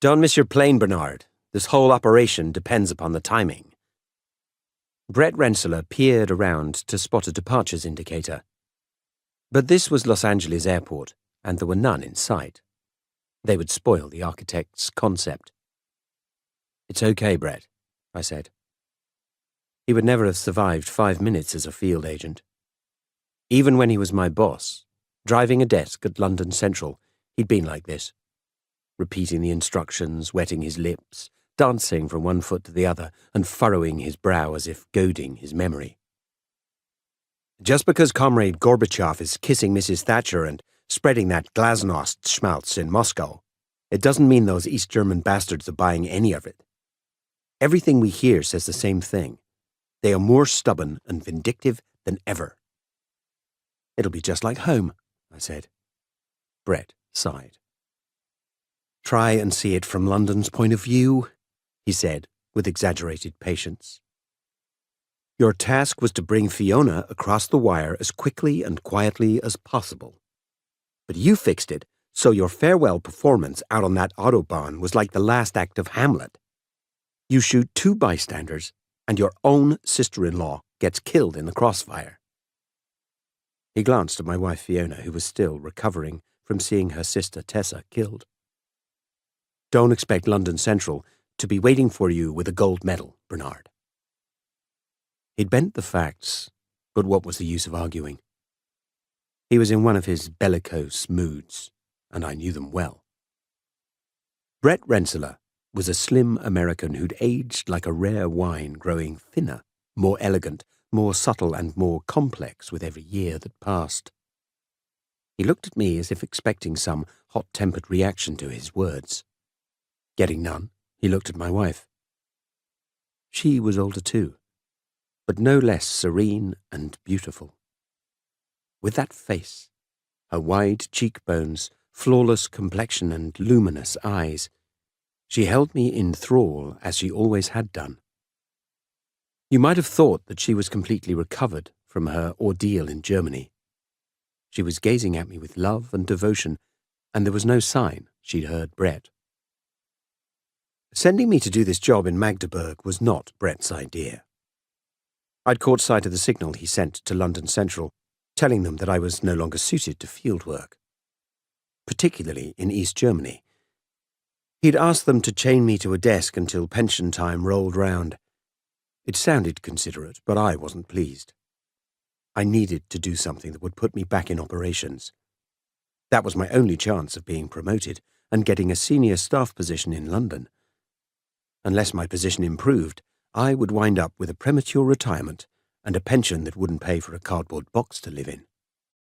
Don't miss your plane, Bernard. This whole operation depends upon the timing. Brett Rensselaer peered around to spot a departures indicator. But this was Los Angeles Airport, and there were none in sight. They would spoil the architect's concept. "It's okay, Brett," I said. He would never have survived 5 minutes as a field agent. Even when he was my boss, driving a desk at London Central, he'd been like this, repeating the instructions, wetting his lips, dancing from one foot to the other, and furrowing his brow as if goading his memory. Just because Comrade Gorbachev is kissing Mrs. Thatcher and spreading that glasnost schmaltz in Moscow, it doesn't mean those East German bastards are buying any of it. Everything we hear says the same thing. They are more stubborn and vindictive than ever. "It'll be just like home," I said. Brett sighed. "Try and see it from London's point of view," he said with exaggerated patience. "Your task was to bring Fiona across the wire as quickly and quietly as possible. But you fixed it so your farewell performance out on that Autobahn was like the last act of Hamlet. You shoot 2 bystanders, and your own sister-in-law gets killed in the crossfire." He glanced at my wife Fiona, who was still recovering from seeing her sister Tessa killed. "Don't expect London Central to be waiting for you with a gold medal, Bernard." He'd bent the facts, but what was the use of arguing? He was in one of his bellicose moods, and I knew them well. Brett Rensselaer was a slim American who'd aged like a rare wine, growing thinner, more elegant, more subtle and more complex with every year that passed. He looked at me as if expecting some hot-tempered reaction to his words. Getting none, he looked at my wife. She was older too, but no less serene and beautiful. With that face, her wide cheekbones, flawless complexion and luminous eyes, she held me in thrall as she always had done. You might have thought that she was completely recovered from her ordeal in Germany. She was gazing at me with love and devotion, and there was no sign she'd heard Brett. Sending me to do this job in Magdeburg was not Brett's idea. I'd caught sight of the signal he sent to London Central, telling them that I was no longer suited to field work, particularly in East Germany. He'd asked them to chain me to a desk until pension time rolled round. It sounded considerate, but I wasn't pleased. I needed to do something that would put me back in operations. That was my only chance of being promoted and getting a senior staff position in London. Unless my position improved, I would wind up with a premature retirement and a pension that wouldn't pay for a cardboard box to live in.